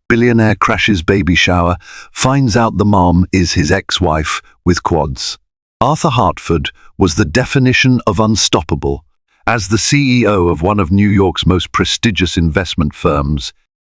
Billionaire crashes baby shower, finds out the mom is his ex-wife with quads. Arthur Hartford was the definition of unstoppable. As the CEO of one of New York's most prestigious investment firms,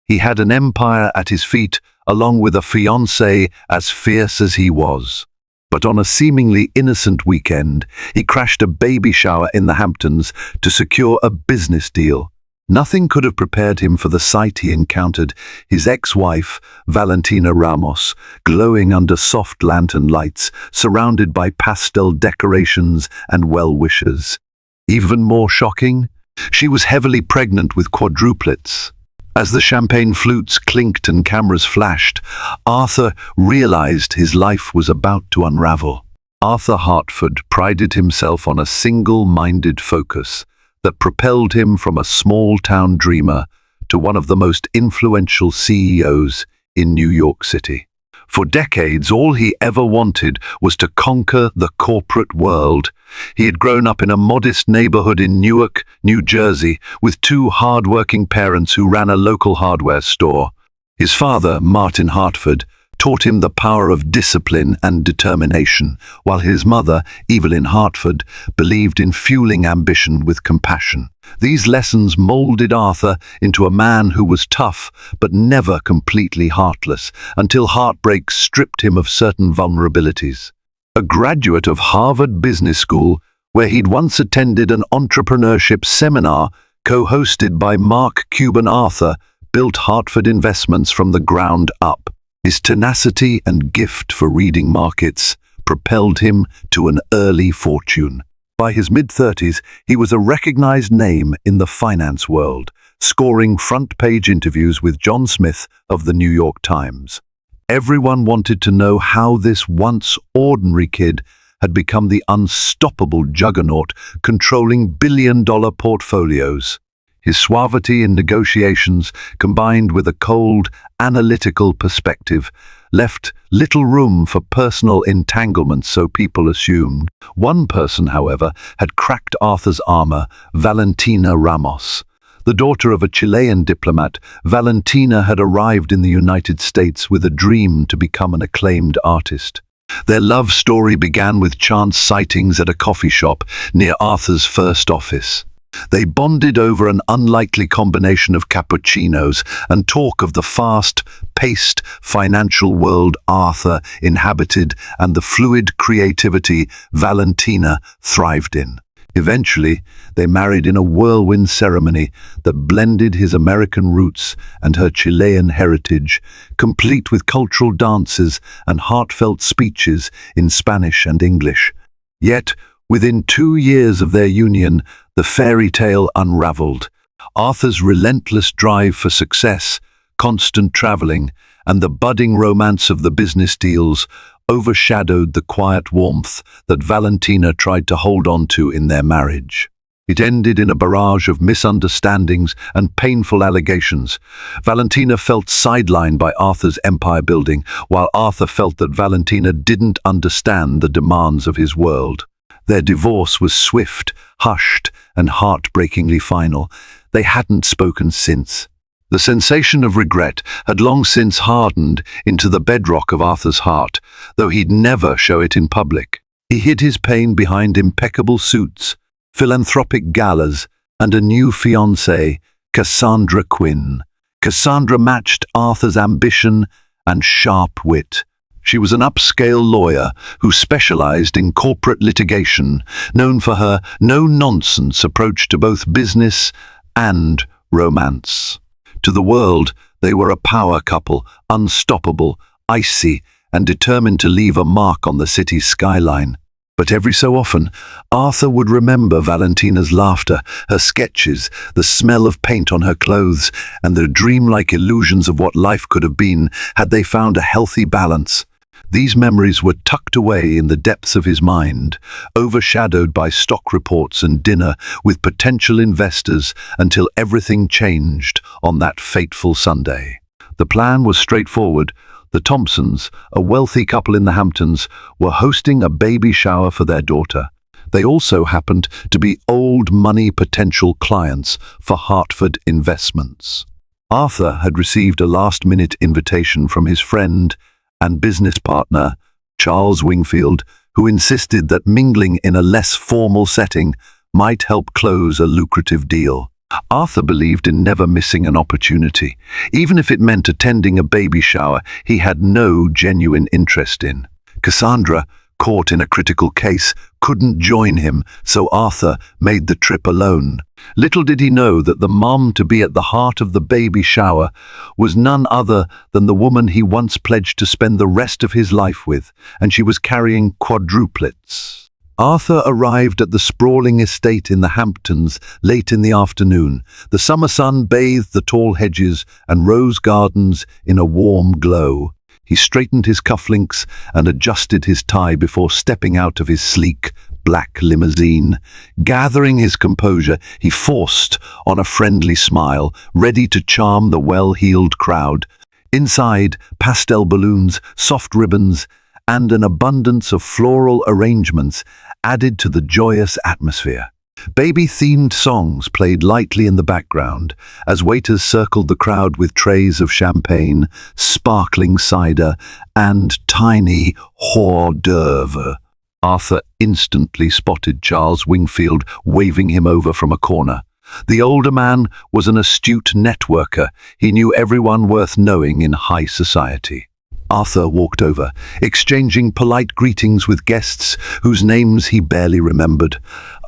he had an empire at his feet, along with a fiancée as fierce as he was. But on a seemingly innocent weekend, he crashed a baby shower in the Hamptons to secure a business deal. Nothing could have prepared him for the sight he encountered: his ex-wife, Valentina Ramos, glowing under soft lantern lights, surrounded by pastel decorations and well-wishers. Even more shocking, she was heavily pregnant with quadruplets. As the champagne flutes clinked and cameras flashed, Arthur realized his life was about to unravel. Arthur Hartford prided himself on a single-minded focus that propelled him from a small-town dreamer to one of the most influential CEOs in New York City. For decades, all he ever wanted was to conquer the corporate world. He had grown up in a modest neighborhood in Newark, New Jersey, with two hard-working parents who ran a local hardware store. His father, Martin Hartford, taught him the power of discipline and determination, while his mother, Evelyn Hartford, believed in fueling ambition with compassion. These lessons molded Arthur into a man who was tough but never completely heartless, until heartbreak stripped him of certain vulnerabilities. A graduate of Harvard Business School, where he'd once attended an entrepreneurship seminar co-hosted by Mark Cuban, Arthur built Hartford Investments from the ground up. His tenacity and gift for reading markets propelled him to an early fortune. By his mid-30s, he was a recognized name in the finance world, scoring front-page interviews with John Smith of the New York Times. Everyone wanted to know how this once ordinary kid had become the unstoppable juggernaut controlling billion-dollar portfolios. His suavity in negotiations, combined with a cold, analytical perspective, left little room for personal entanglements, so people assumed. One person, however, had cracked Arthur's armor: Valentina Ramos. The daughter of a Chilean diplomat, Valentina had arrived in the United States with a dream to become an acclaimed artist. Their love story began with chance sightings at a coffee shop near Arthur's first office. They bonded over an unlikely combination of cappuccinos and talk of the fast-paced financial world Arthur inhabited and the fluid creativity Valentina thrived in. Eventually, they married in a whirlwind ceremony that blended his American roots and her Chilean heritage, complete with cultural dances and heartfelt speeches in Spanish and English. Yet, within 2 years of their union, the fairy tale unraveled. Arthur's relentless drive for success, constant traveling, and the budding romance of the business deals overshadowed the quiet warmth that Valentina tried to hold on to in their marriage. It ended in a barrage of misunderstandings and painful allegations. Valentina felt sidelined by Arthur's empire building, while Arthur felt that Valentina didn't understand the demands of his world. Their divorce was swift, hushed, and heartbreakingly final. They hadn't spoken since. The sensation of regret had long since hardened into the bedrock of Arthur's heart, though he'd never show it in public. He hid his pain behind impeccable suits, philanthropic galas, and a new fiancée, Cassandra Quinn. Cassandra matched Arthur's ambition and sharp wit. She was an upscale lawyer who specialized in corporate litigation, known for her no-nonsense approach to both business and romance. To the world, they were a power couple, unstoppable, icy, and determined to leave a mark on the city's skyline. But every so often, Arthur would remember Valentina's laughter, her sketches, the smell of paint on her clothes, and the dreamlike illusions of what life could have been had they found a healthy balance. These memories were tucked away in the depths of his mind, overshadowed by stock reports and dinner with potential investors, until everything changed on that fateful Sunday. The plan was straightforward. The Thompsons, a wealthy couple in the Hamptons, were hosting a baby shower for their daughter. They also happened to be old money potential clients for Hartford Investments. Arthur had received a last-minute invitation from his friend and business partner, Charles Wingfield, who insisted that mingling in a less formal setting might help close a lucrative deal. Arthur believed in never missing an opportunity. Even if it meant attending a baby shower he had no genuine interest in. Cassandra, caught in a critical case, couldn't join him, so Arthur made the trip alone. Little did he know that the mom to be at the heart of the baby shower was none other than the woman he once pledged to spend the rest of his life with, and she was carrying quadruplets. Arthur arrived at the sprawling estate in the Hamptons late in the afternoon. The summer sun bathed the tall hedges and rose gardens in a warm glow. He straightened his cufflinks and adjusted his tie before stepping out of his sleek, black limousine. Gathering his composure, he forced on a friendly smile, ready to charm the well-heeled crowd. Inside, pastel balloons, soft ribbons, and an abundance of floral arrangements added to the joyous atmosphere. Baby-themed songs played lightly in the background as waiters circled the crowd with trays of champagne, sparkling cider, and tiny hors d'oeuvres. Arthur instantly spotted Charles Wingfield waving him over from a corner. The older man was an astute networker. He knew everyone worth knowing in high society. Arthur walked over, exchanging polite greetings with guests whose names he barely remembered.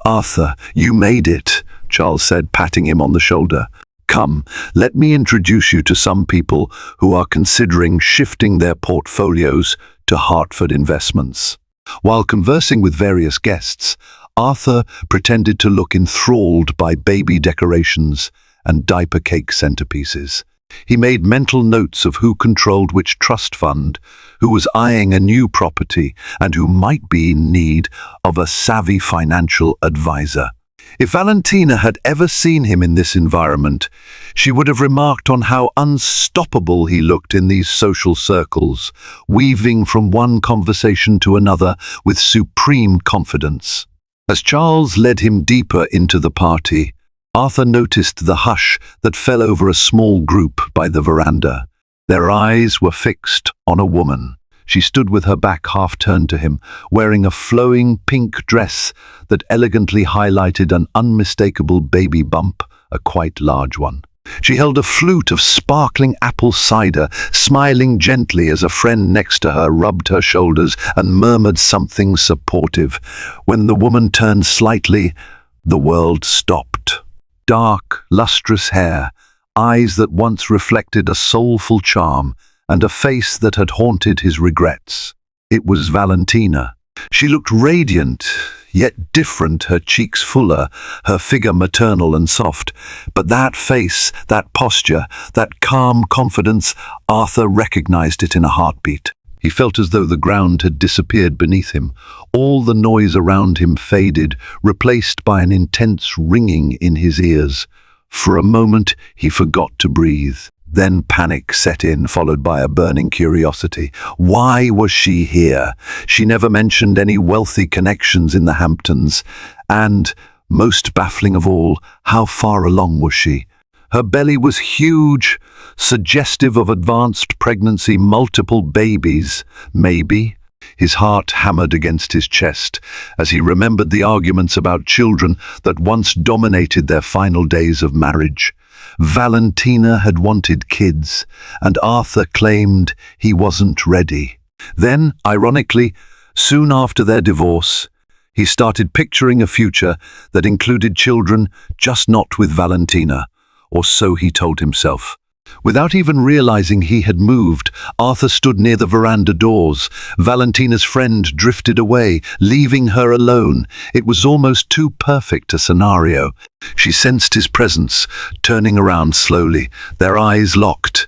"Arthur, you made it," Charles said, patting him on the shoulder. "Come, let me introduce you to some people who are considering shifting their portfolios to Hartford investments." While conversing with various guests, Arthur pretended to look enthralled by baby decorations and diaper cake centerpieces. He made mental notes of who controlled which trust fund, who was eyeing a new property, and who might be in need of a savvy financial advisor. If Valentina had ever seen him in this environment, she would have remarked on how unstoppable he looked in these social circles, weaving from one conversation to another with supreme confidence. As Charles led him deeper into the party, Arthur noticed the hush that fell over a small group by the veranda. Their eyes were fixed on a woman. She stood with her back half turned to him, wearing a flowing pink dress that elegantly highlighted an unmistakable baby bump, a quite large one. She held a flute of sparkling apple cider, smiling gently as a friend next to her rubbed her shoulders and murmured something supportive. When the woman turned slightly, the world stopped. Dark, lustrous hair, eyes that once reflected a soulful charm, and a face that had haunted his regrets. It was Valentina. She looked radiant, yet different, her cheeks fuller, her figure maternal and soft. But that face, that posture, that calm confidence, Arthur recognized it in a heartbeat. He felt as though the ground had disappeared beneath him. All the noise around him faded, replaced by an intense ringing in his ears. For a moment, he forgot to breathe. Then panic set in, followed by a burning curiosity. Why was she here? She never mentioned any wealthy connections in the Hamptons. And, most baffling of all, how far along was she? Her belly was huge, suggestive of advanced pregnancy, multiple babies, maybe. His heart hammered against his chest as he remembered the arguments about children that once dominated their final days of marriage. Valentina had wanted kids, and Arthur claimed he wasn't ready. Then, ironically, soon after their divorce, he started picturing a future that included children, just not with Valentina, or so he told himself. Without even realizing he had moved, Arthur stood near the veranda doors. Valentina's friend drifted away, leaving her alone. It was almost too perfect a scenario. She sensed his presence, turning around slowly, their eyes locked.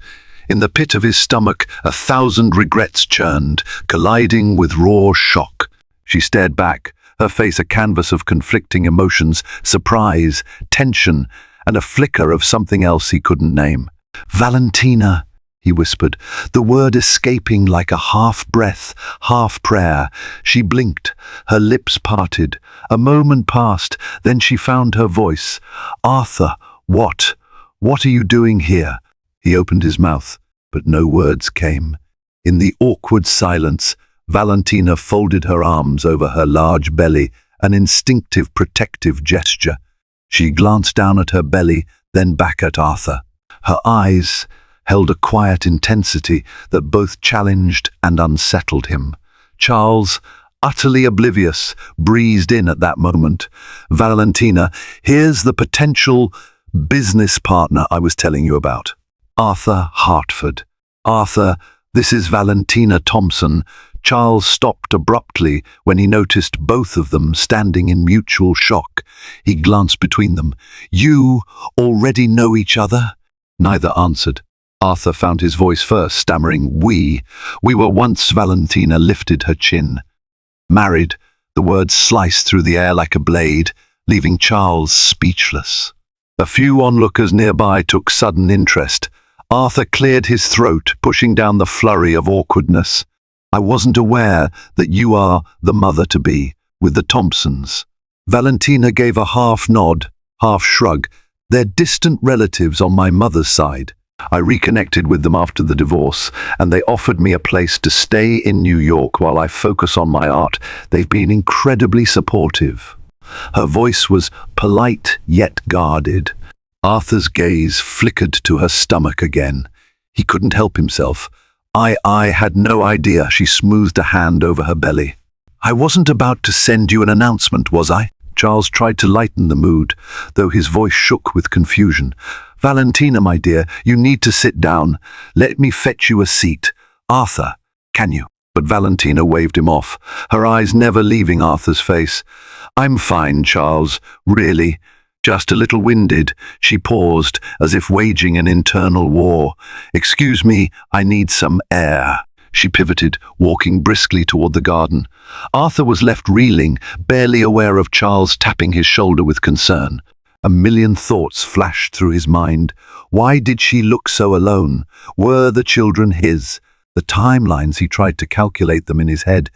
In the pit of his stomach, 1,000 regrets churned, colliding with raw shock. She stared back, her face a canvas of conflicting emotions, surprise, tension, and a flicker of something else he couldn't name. "Valentina," he whispered, the word escaping like a half-breath, half-prayer. She blinked, her lips parted. A moment passed, then she found her voice. "Arthur, what? What are you doing here?" He opened his mouth, but no words came. In the awkward silence, Valentina folded her arms over her large belly, an instinctive protective gesture. She glanced down at her belly, then back at Arthur. Her eyes held a quiet intensity that both challenged and unsettled him. Charles, utterly oblivious, breezed in at that moment. "Valentina, here's the potential business partner I was telling you about. Arthur Hartford." "Arthur, this is Valentina Thompson." Charles stopped abruptly when he noticed both of them standing in mutual shock. He glanced between them. "You already know each other?" Neither answered. Arthur found his voice first, stammering, We were once." Valentina lifted her chin. "Married." The words sliced through the air like a blade, leaving Charles speechless. A few onlookers nearby took sudden interest. Arthur cleared his throat, pushing down the flurry of awkwardness. "I wasn't aware that you are the mother-to-be with the Thompsons." Valentina gave a half nod, half shrug. "They're distant relatives on my mother's side. I reconnected with them after the divorce, and they offered me a place to stay in New York while I focus on my art. They've been incredibly supportive." Her voice was polite yet guarded. Arthur's gaze flickered to her stomach again. He couldn't help himself. I had no idea." She smoothed a hand over her belly. "I wasn't about to send you an announcement, was I?" Charles tried to lighten the mood, though his voice shook with confusion. "Valentina, my dear, you need to sit down. Let me fetch you a seat. Arthur, can you?" But Valentina waved him off, her eyes never leaving Arthur's face. "I'm fine, Charles, really. Just a little winded." She paused, as if waging an internal war. "Excuse me, I need some air." She pivoted, walking briskly toward the garden. Arthur was left reeling, barely aware of Charles tapping his shoulder with concern. A million thoughts flashed through his mind. Why did she look so alone? Were the children his? The timelines, he tried to calculate them in his head.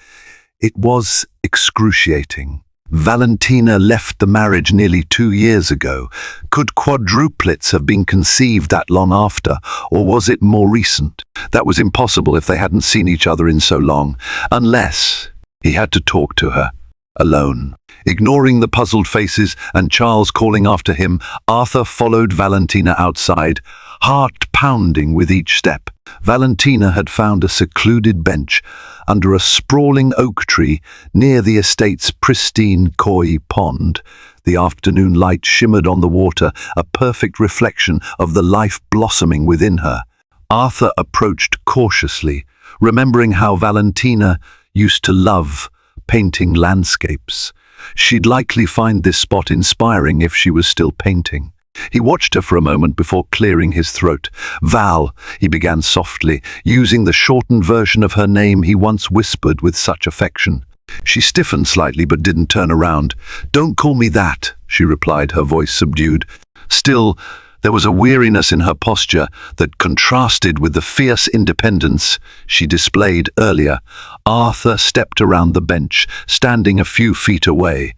It was excruciating. Valentina left the marriage nearly 2 years ago. Could quadruplets have been conceived that long after, or was it more recent? That was impossible if they hadn't seen each other in so long, unless he had to talk to her, alone. Ignoring the puzzled faces and Charles calling after him, Arthur followed Valentina outside, heart pounding with each step. Valentina had found a secluded bench under a sprawling oak tree near the estate's pristine koi pond. The afternoon light shimmered on the water, a perfect reflection of the life blossoming within her. Arthur approached cautiously, remembering how Valentina used to love painting landscapes. She'd likely find this spot inspiring if she was still painting. He watched her for a moment before clearing his throat. "Val," he began softly, using the shortened version of her name he once whispered with such affection. She stiffened slightly but didn't turn around. "Don't call me that," she replied, her voice subdued. Still, there was a weariness in her posture that contrasted with the fierce independence she displayed earlier. Arthur stepped around the bench, standing a few feet away.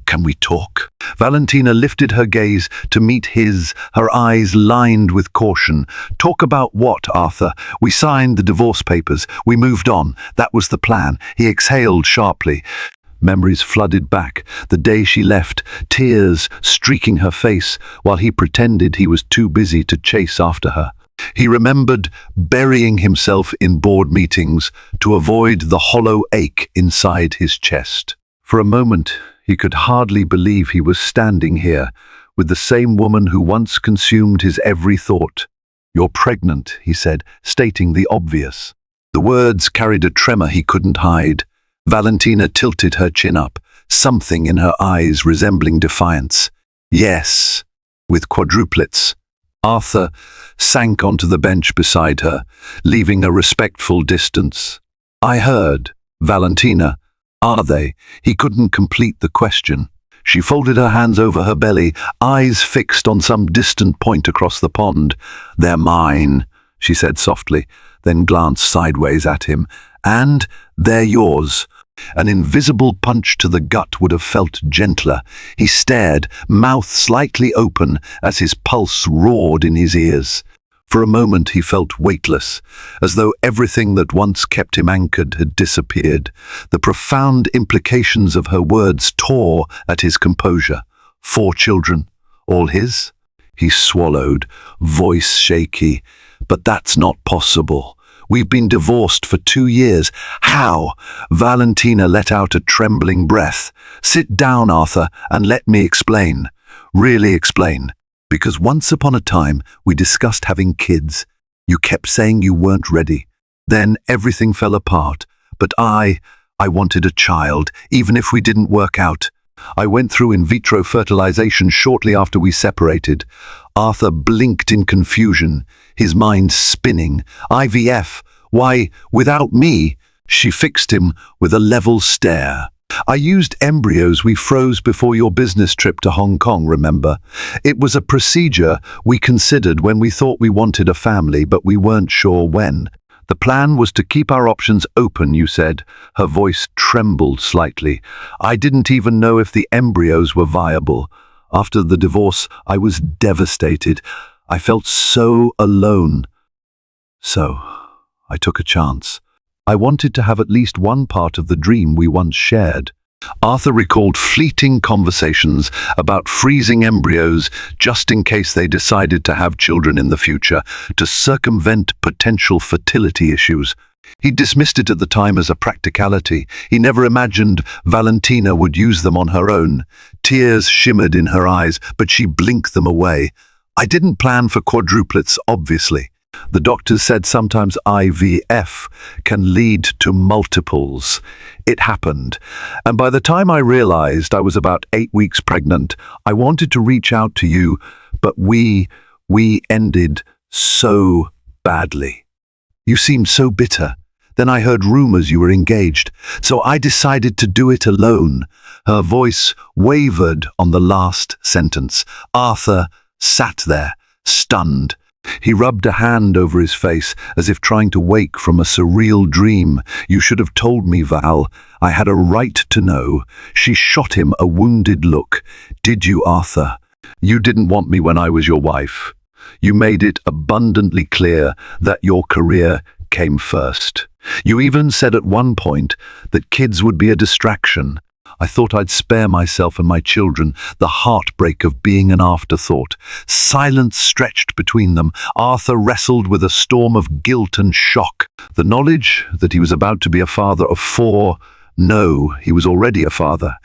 "Can we talk?" Valentina lifted her gaze to meet his, her eyes lined with caution. "Talk about what, Arthur? We signed the divorce papers. We moved on. That was the plan." He exhaled sharply. Memories flooded back. The day she left, tears streaking her face, while he pretended he was too busy to chase after her. He remembered burying himself in board meetings to avoid the hollow ache inside his chest. For a moment, he could hardly believe he was standing here with the same woman who once consumed his every thought. "You're pregnant," he said, stating the obvious. The words carried a tremor he couldn't hide. Valentina tilted her chin up, something in her eyes resembling defiance. "Yes, with quadruplets." Arthur sank onto the bench beside her, leaving a respectful distance. "I heard, Valentina. Are they?" He couldn't complete the question. She folded her hands over her belly, eyes fixed on some distant point across the pond. "They're mine," she said softly, then glanced sideways at him. "And they're yours." An invisible punch to the gut would have felt gentler. He stared, mouth slightly open, as his pulse roared in his ears. For a moment he felt weightless, as though everything that once kept him anchored had disappeared. The profound implications of her words tore at his composure. 4 children, all his? He swallowed, voice shaky. But that's not possible. We've been divorced for 2 years. How? Valentina let out a trembling breath. Sit down, Arthur, and let me explain. Really explain. Because once upon a time, we discussed having kids. You kept saying you weren't ready. Then everything fell apart. But I wanted a child, even if we didn't work out. I went through in vitro fertilization shortly after we separated. Arthur blinked in confusion, his mind spinning. IVF? Why, without me? She fixed him with a level stare. I used embryos we froze before your business trip to Hong Kong, remember? It was a procedure we considered when we thought we wanted a family, but we weren't sure when. The plan was to keep our options open, you said. Her voice trembled slightly. I didn't even know if the embryos were viable. After the divorce, I was devastated. I felt so alone. So, I took a chance. I wanted to have at least one part of the dream we once shared. Arthur recalled fleeting conversations about freezing embryos just in case they decided to have children in the future, to circumvent potential fertility issues. He dismissed it at the time as a practicality. He never imagined Valentina would use them on her own. Tears shimmered in her eyes, but she blinked them away. I didn't plan for quadruplets, obviously. The doctors said sometimes IVF can lead to multiples. It happened, and by the time I realized I was about 8 weeks pregnant, I wanted to reach out to you, but we ended so badly. You seemed so bitter. Then I heard rumors you were engaged, so I decided to do it alone. Her voice wavered on the last sentence. Arthur sat there, stunned. He rubbed a hand over his face, as if trying to wake from a surreal dream. You should have told me, Val. I had a right to know. She shot him a wounded look. Did you, Arthur? You didn't want me when I was your wife. You made it abundantly clear that your career came first. You even said at one point that kids would be a distraction. I thought I'd spare myself and my children the heartbreak of being an afterthought. Silence stretched between them. Arthur wrestled with a storm of guilt and shock. The knowledge that he was about to be a father of 4, no, he was already a father,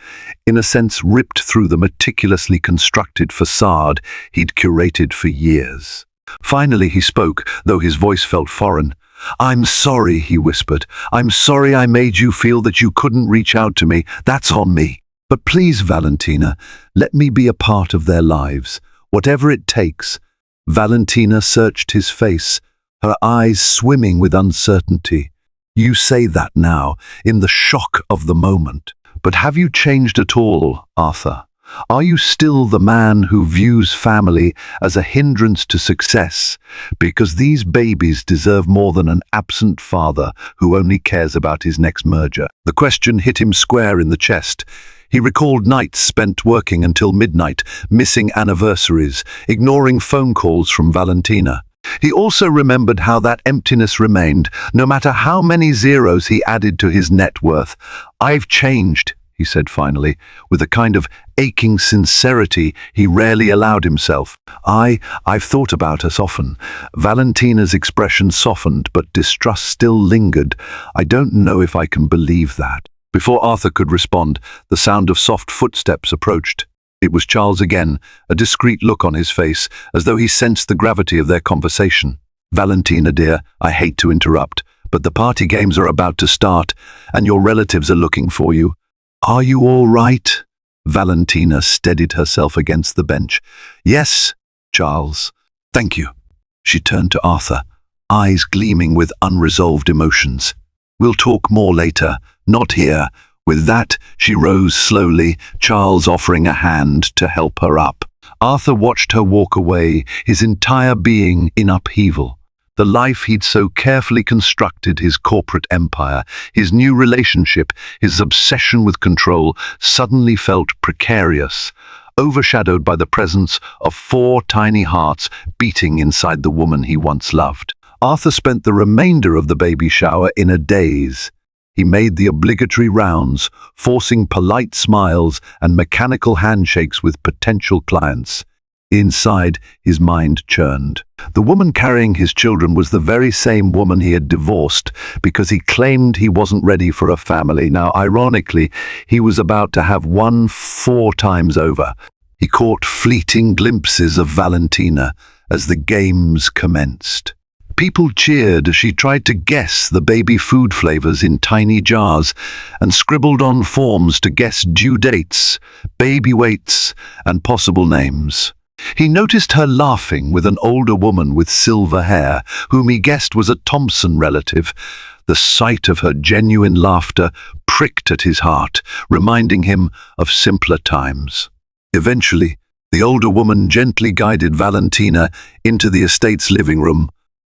in a sense ripped through the meticulously constructed facade he'd curated for years. Finally he spoke, though his voice felt foreign. I'm sorry, he whispered. I'm sorry I made you feel that you couldn't reach out to me. That's on me. But please, Valentina, let me be a part of their lives, whatever it takes. Valentina searched his face, her eyes swimming with uncertainty. You say that now, in the shock of the moment. But have you changed at all, Arthur? Are you still the man who views family as a hindrance to success? Because these babies deserve more than an absent father who only cares about his next merger. The question hit him square in the chest. He recalled nights spent working until midnight, missing anniversaries, ignoring phone calls from Valentina. He also remembered how that emptiness remained, no matter how many zeros he added to his net worth. I've changed, he said finally, with a kind of aching sincerity he rarely allowed himself. I've thought about us often. Valentina's expression softened, but distrust still lingered. I don't know if I can believe that. Before Arthur could respond, the sound of soft footsteps approached. It was Charles again, a discreet look on his face, as though he sensed the gravity of their conversation. Valentina, dear, I hate to interrupt, but the party games are about to start, and your relatives are looking for you. Are you all right? Valentina steadied herself against the bench. Yes, Charles. Thank you. She turned to Arthur, eyes gleaming with unresolved emotions. We'll talk more later, not here. With that, she rose slowly, Charles offering a hand to help her up. Arthur watched her walk away, his entire being in upheaval. The life he'd so carefully constructed, his corporate empire, his new relationship, his obsession with control, suddenly felt precarious. overshadowed by the presence of 4 tiny hearts beating inside the woman he once loved. Arthur spent the remainder of the baby shower in a daze. He made the obligatory rounds, forcing polite smiles and mechanical handshakes with potential clients. Inside, his mind churned. The woman carrying his children was the very same woman he had divorced because he claimed he wasn't ready for a family. Now, ironically, he was about to have one 4 times over. He caught fleeting glimpses of Valentina as the games commenced. People cheered as she tried to guess the baby food flavors in tiny jars and scribbled on forms to guess due dates, baby weights, and possible names. He noticed her laughing with an older woman with silver hair, whom he guessed was a Thompson relative. The sight of her genuine laughter pricked at his heart, reminding him of simpler times. Eventually, the older woman gently guided Valentina into the estate's living room.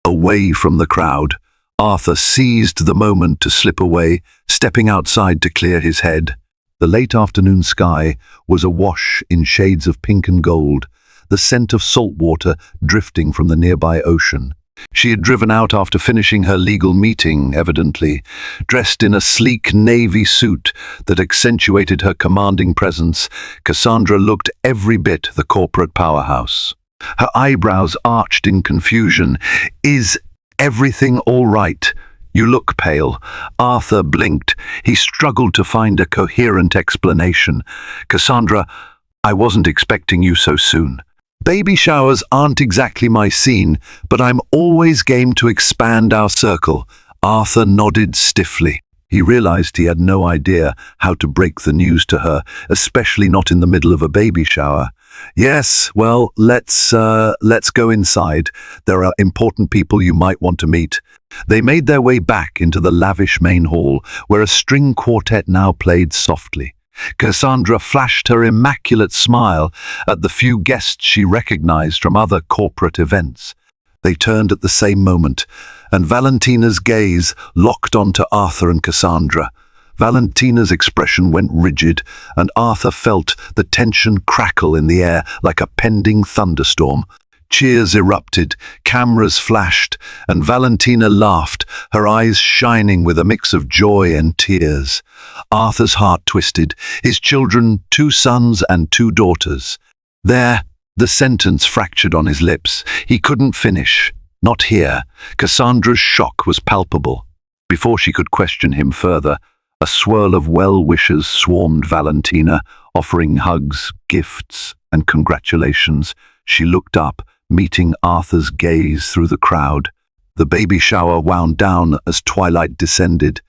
Away from the crowd, Arthur seized the moment to slip away, stepping outside to clear his head. The late afternoon sky was awash in shades of pink and gold, the scent of salt water drifting from the nearby ocean. She had driven out after finishing her legal meeting, evidently, dressed in a sleek navy suit that accentuated her commanding presence. Cassandra looked every bit the corporate powerhouse. Her eyebrows arched in confusion. "Is everything all right? You look pale." Arthur blinked. He struggled to find a coherent explanation. "Cassandra, I wasn't expecting you so soon. Baby showers aren't exactly my scene, but I'm always game to expand our circle." Arthur nodded stiffly. He realized he had no idea how to break the news to her, especially not in the middle of a baby shower. "Yes, well, let's go inside. There are important people you might want to meet." They made their way back into the lavish main hall, where a string quartet now played softly. Cassandra flashed her immaculate smile at the few guests she recognized from other corporate events. They turned at the same moment, and Valentina's gaze locked onto Arthur and Cassandra. Valentina's expression went rigid, and Arthur felt the tension crackle in the air like a pending thunderstorm. Cheers erupted, cameras flashed, and Valentina laughed, her eyes shining with a mix of joy and tears. Arthur's heart twisted, his children, 2 sons and 2 daughters. There, the sentence fractured on his lips. He couldn't finish. Not here. Cassandra's shock was palpable. Before she could question him further, a swirl of well-wishers swarmed Valentina, offering hugs, gifts, and congratulations. She looked up, meeting Arthur's gaze through the crowd. The baby shower wound down as twilight descended,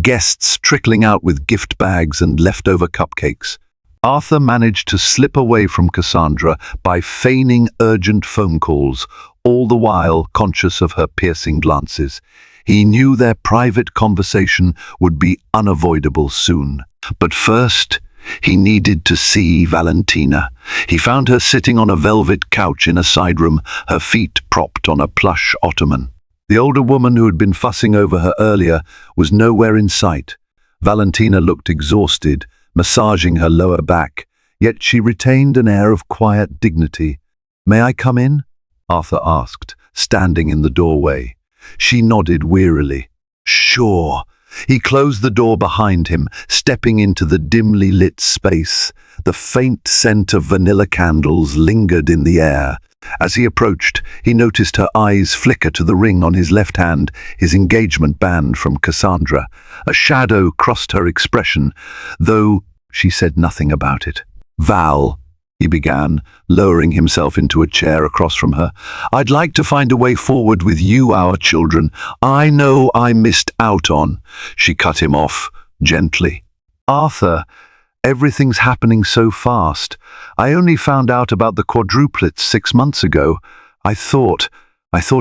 guests trickling out with gift bags and leftover cupcakes. Arthur managed to slip away from Cassandra by feigning urgent phone calls, all the while conscious of her piercing glances. He knew their private conversation would be unavoidable soon. But first, he needed to see Valentina. He found her sitting on a velvet couch in a side room, her feet propped on a plush ottoman. The older woman who had been fussing over her earlier was nowhere in sight. Valentina looked exhausted, massaging her lower back, yet she retained an air of quiet dignity. "May I come in?" Arthur asked, standing in the doorway. She nodded wearily. "Sure." He closed the door behind him, stepping into the dimly lit space. The faint scent of vanilla candles lingered in the air. As he approached, he noticed her eyes flicker to the ring on his left hand, his engagement band from Cassandra. A shadow crossed her expression, though she said nothing about it. "Val," he began, lowering himself into a chair across from her, "I'd like to find a way forward with you, our children. I know I missed out on." She cut him off, gently. "Arthur, everything's happening so fast. I only found out about the quadruplets 6 months ago. I thought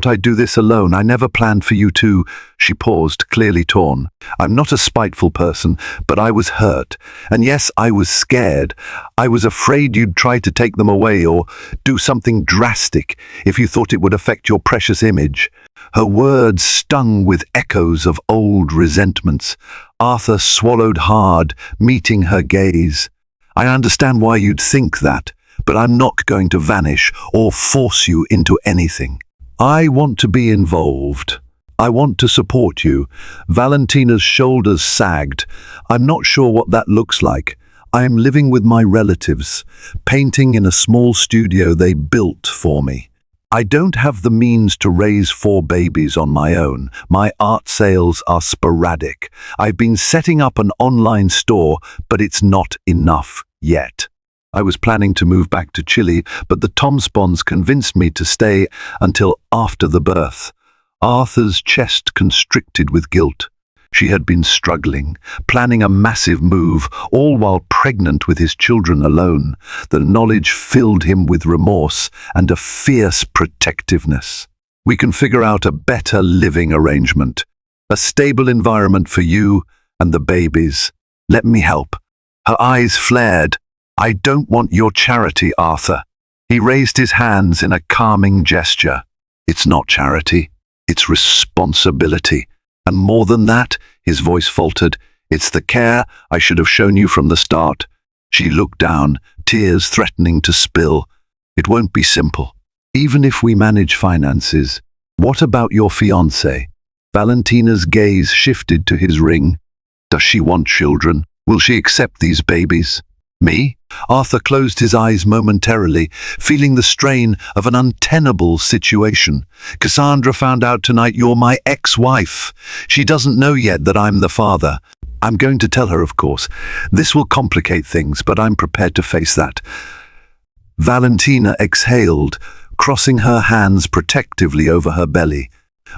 I'd do this alone. I never planned for you to." She paused, clearly torn. "I'm not a spiteful person, but I was hurt. And yes, I was scared. I was afraid you'd try to take them away or do something drastic if you thought it would affect your precious image." Her words stung with echoes of old resentments. Arthur swallowed hard, meeting her gaze. I understand why you'd think that, but I'm not going to vanish or force you into anything. I want to be involved. I want to support you." Valentina's shoulders sagged. "I'm not sure what that looks like. I am living with my relatives, painting in a small studio they built for me. I don't have the means to raise 4 babies on my own. My art sales are sporadic. I've been setting up an online store, but it's not enough yet. I was planning to move back to Chile, but the Tomspons convinced me to stay until after the birth." Arthur's chest constricted with guilt. She had been struggling, planning a massive move, all while pregnant with his children alone. The knowledge filled him with remorse and a fierce protectiveness. "We can figure out a better living arrangement, a stable environment for you and the babies. Let me help." Her eyes flared. "I don't want your charity, Arthur." He raised his hands in a calming gesture. "It's not charity, it's responsibility. And more than that," his voice faltered, "it's the care I should have shown you from the start." She looked down, tears threatening to spill. "It won't be simple. Even if we manage finances. What about your fiancé?" Valentina's gaze shifted to his ring. "Does she want children? Will she accept these babies?" "Me?" Arthur closed his eyes momentarily, feeling the strain of an untenable situation. "Cassandra found out tonight you're my ex-wife. She doesn't know yet that I'm the father. I'm going to tell her, of course. This will complicate things, but I'm prepared to face that." Valentina exhaled, crossing her hands protectively over her belly.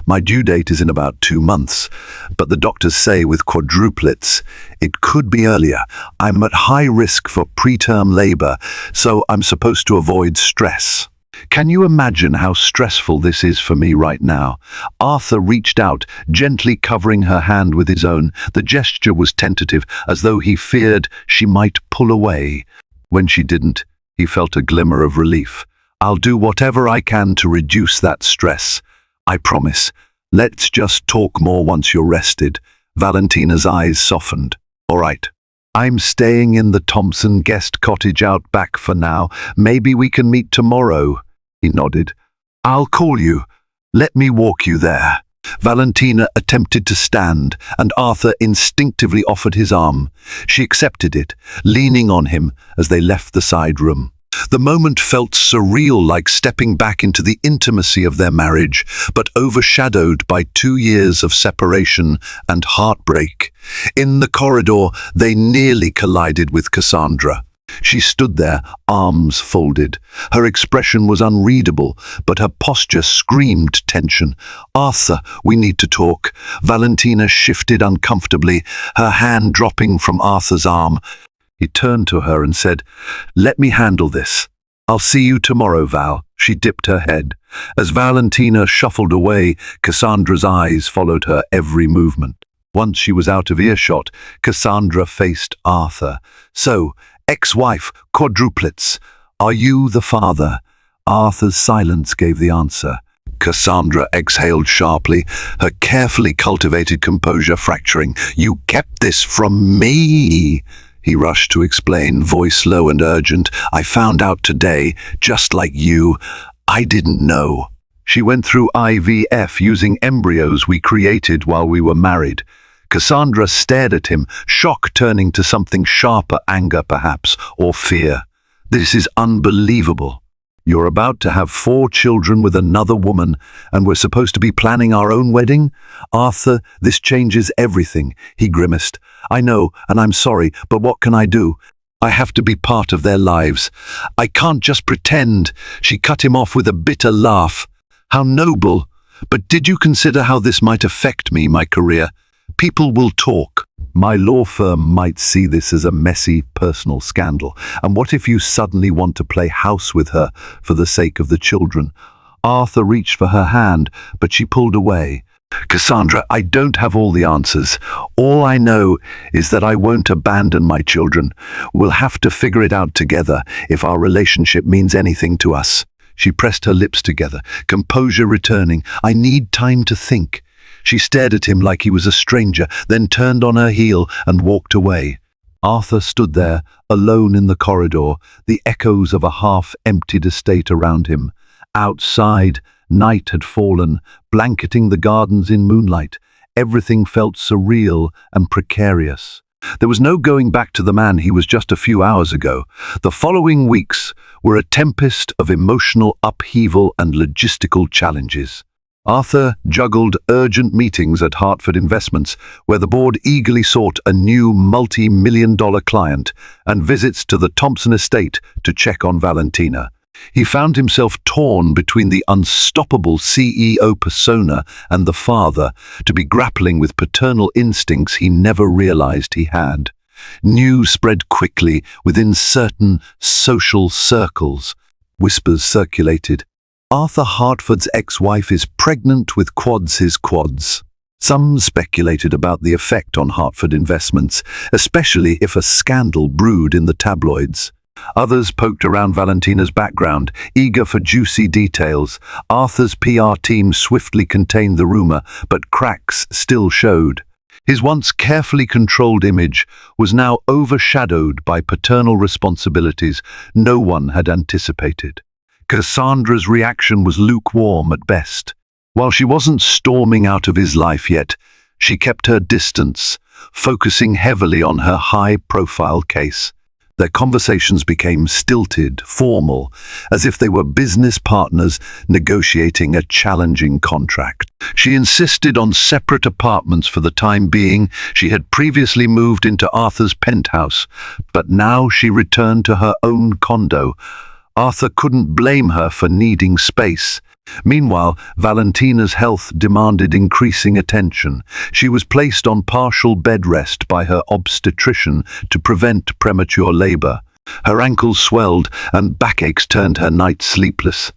"My due date is in about 2 months, but the doctors say with quadruplets, it could be earlier. I'm at high risk for preterm labor, so I'm supposed to avoid stress." "Can you imagine how stressful this is for me right now?" Arthur reached out, gently covering her hand with his own. The gesture was tentative, as though he feared she might pull away. When she didn't, he felt a glimmer of relief. "I'll do whatever I can to reduce that stress. I promise. Let's just talk more once you're rested." Valentina's eyes softened. "All right. I'm staying in the Thompson guest cottage out back for now. Maybe we can meet tomorrow." He nodded. "I'll call you. Let me walk you there." Valentina attempted to stand, and Arthur instinctively offered his arm. She accepted it, leaning on him as they left the side room. The moment felt surreal, like stepping back into the intimacy of their marriage, but overshadowed by 2 years of separation and heartbreak. In the corridor, they nearly collided with Cassandra. She stood there, arms folded. Her expression was unreadable, but her posture screamed tension. "Arthur, we need to talk." Valentina shifted uncomfortably, her hand dropping from Arthur's arm. He turned to her and said, "Let me handle this. I'll see you tomorrow, Val." She dipped her head. As Valentina shuffled away, Cassandra's eyes followed her every movement. Once she was out of earshot, Cassandra faced Arthur. "So, ex-wife, quadruplets. Are you the father?" Arthur's silence gave the answer. Cassandra exhaled sharply, her carefully cultivated composure fracturing. "You kept this from me," he rushed to explain, voice low and urgent. "I found out today, just like you. I didn't know. She went through IVF using embryos we created while we were married." Cassandra stared at him, shock turning to something sharper, anger perhaps, or fear. "This is unbelievable. You're about to have 4 children with another woman, and we're supposed to be planning our own wedding? Arthur, this changes everything," he grimaced. "I know, and I'm sorry, but what can I do? I have to be part of their lives. I can't just pretend." She cut him off with a bitter laugh. "How noble! But did you consider how this might affect me, my career? People will talk. My law firm might see this as a messy personal scandal. And what if you suddenly want to play house with her for the sake of the children?" Arthur reached for her hand, but she pulled away. "Cassandra, I don't have all the answers. All I know is that I won't abandon my children. We'll have to figure it out together if our relationship means anything to us." She pressed her lips together, composure returning. "I need time to think." She stared at him like he was a stranger, then turned on her heel and walked away. Arthur stood there, alone in the corridor, the echoes of a half-emptied estate around him. Outside, night had fallen, blanketing the gardens in moonlight. Everything felt surreal and precarious. There was no going back to the man he was just a few hours ago. The following weeks were a tempest of emotional upheaval and logistical challenges. Arthur juggled urgent meetings at Hartford Investments, where the board eagerly sought a new multi-million-dollar client, and visits to the Thompson estate to check on Valentina. He found himself torn between the unstoppable CEO persona and the father, to be grappling with paternal instincts he never realized he had. News spread quickly within certain social circles. Whispers circulated. Arthur Hartford's ex-wife is pregnant with his quads. Some speculated about the effect on Hartford Investments, especially if a scandal brewed in the tabloids. Others poked around Valentina's background, eager for juicy details. Arthur's PR team swiftly contained the rumor, but cracks still showed. His once carefully controlled image was now overshadowed by paternal responsibilities no one had anticipated. Cassandra's reaction was lukewarm at best. While she wasn't storming out of his life yet, she kept her distance, focusing heavily on her high-profile case. Their conversations became stilted, formal, as if they were business partners negotiating a challenging contract. She insisted on separate apartments for the time being. She had previously moved into Arthur's penthouse, but now she returned to her own condo. Arthur couldn't blame her for needing space. Meanwhile, Valentina's health demanded increasing attention. She was placed on partial bed rest by her obstetrician to prevent premature labor. Her ankles swelled and backaches turned her nights sleepless.